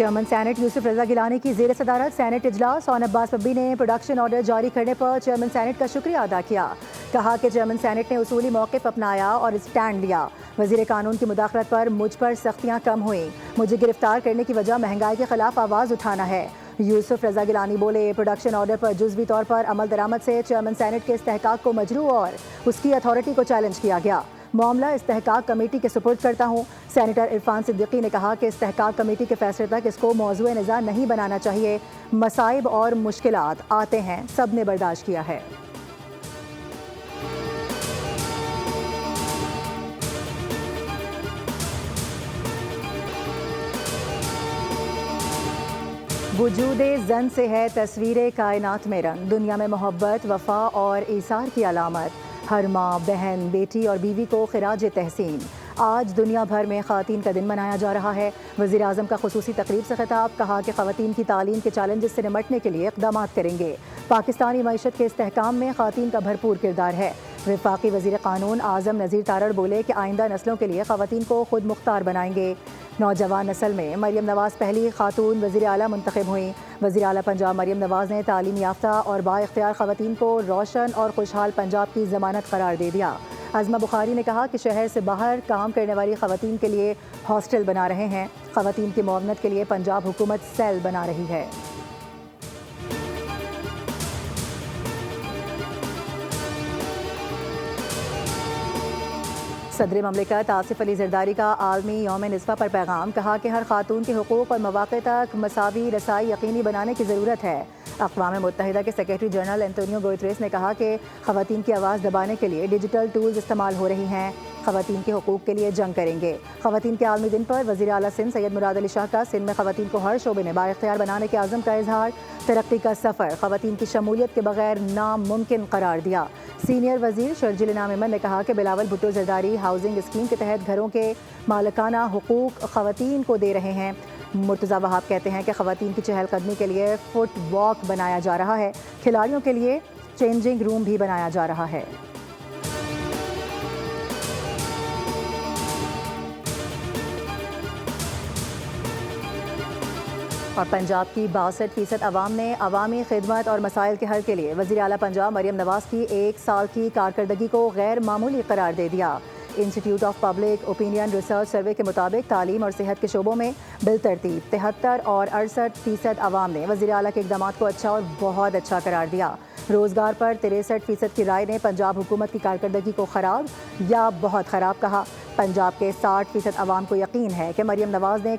Chairman senate یوسف رضا گیلانی کی زیر صدارت سینٹ اجلاس اور عباس پبی نے پروڈکشن آرڈر جاری کرنے پر چیئرمین سینٹ کا شکریہ ادا کیا۔ کہا کہ چیئرمین سینٹ نے اصولی موقف اپنایا اور اسٹینڈ لیا۔ وزیر قانون کی مداخلت پر مجھ پر سختیاں کم ہوئیں۔ مجھے گرفتار کرنے کی وجہ مہنگائی کے خلاف آواز اٹھانا ہے۔ یوسف رضا گیلانی بولے، پروڈکشن آرڈر پر جزوی طور پر عمل درآمد سے چیئرمین سینٹ کے استحقاق کو مجروح اور اس کی اتھارٹی کو چیلنج کیا گیا۔ معاملہ استحقاق کمیٹی کے سپرد کرتا ہوں۔ سینیٹر عرفان صدیقی نے کہا کہ استحقاق کمیٹی کے فیصلے تک اس کو موضوع نزاع نہیں بنانا چاہیے۔ مصائب اور مشکلات آتے ہیں، سب نے برداشت کیا ہے۔ وجود زن سے ہے تصویر کائنات میں رنگ، دنیا میں محبت، وفا اور ایثار کی علامت۔ ہر ماں، بہن، بیٹی اور بیوی کو خراج تحسین۔ آج دنیا بھر میں خواتین کا دن منایا جا رہا ہے۔ وزیر اعظم کا خصوصی تقریب سے خطاب، کہا کہ خواتین کی تعلیم کے چیلنجز سے نمٹنے کے لیے اقدامات کریں گے۔ پاکستانی معیشت کے استحکام میں خواتین کا بھرپور کردار ہے۔ وفاقی وزیر قانون اعظم نذیر تارڑ بولے کہ آئندہ نسلوں کے لیے خواتین کو خود مختار بنائیں گے۔ نوجوان نسل میں مریم نواز پہلی خاتون وزیر اعلیٰ منتخب ہوئیں۔ وزیر اعلیٰ پنجاب مریم نواز نے تعلیم یافتہ اور با اختیار خواتین کو روشن اور خوشحال پنجاب کی ضمانت قرار دے دیا۔ عظمہ بخاری نے کہا کہ شہر سے باہر کام کرنے والی خواتین کے لیے ہاسٹل بنا رہے ہیں۔ خواتین کی معاونت کے لیے پنجاب حکومت سیل بنا رہی ہے۔ صدر مملکت آصف علی زرداری کا عالمی یوم نسواں پر پیغام، کہا کہ ہر خاتون کے حقوق اور مواقع تک مساوی رسائی یقینی بنانے کی ضرورت ہے۔ اقوام متحدہ کے سیکریٹری جنرل انتونیو گوئٹریس نے کہا کہ خواتین کی آواز دبانے کے لیے ڈیجیٹل ٹولز استعمال ہو رہی ہیں۔ خواتین کے حقوق کے لیے جنگ کریں گے۔ خواتین کے عالمی دن پر وزیر اعلیٰ سندھ سید مراد علی شاہ کا سندھ میں خواتین کو ہر شعبے میں بااختیار بنانے کے عزم کا اظہار۔ ترقی کا سفر خواتین کی شمولیت کے بغیر ناممکن قرار دیا۔ سینئر وزیر شرجیل انعام ایمن نے کہا کہ بلاول بھٹو زرداری ہاؤسنگ اسکیم کے تحت گھروں کے مالکانہ حقوق خواتین کو دے رہے ہیں۔ مرتضیٰ وہاب کہتے ہیں کہ خواتین کی چہل قدمی کے لیے فٹ واک بنایا جا رہا ہے۔ کھلاڑیوں کے لیے چینجنگ روم بھی بنایا جا رہا ہے۔ اور پنجاب کی 62% عوام نے عوامی خدمت اور مسائل کے حل کے لیے وزیر اعلیٰ پنجاب مریم نواز کی 1 سال کی کارکردگی کو غیر معمولی قرار دے دیا۔ Institute of public opinion research survey کے مطابق تعلیم اور صحت کے شعبوں میں بالترتیب 73 اور 68% عوام نے وزیر اعلیٰ کے اقدامات کو اچھا اور بہت اچھا قرار دیا۔ روزگار پر 63% کی رائے نے پنجاب حکومت کی کارکردگی کو خراب یا بہت خراب کہا۔ پنجاب کے 60% عوام کو یقین ہے کہ مریم نواز نے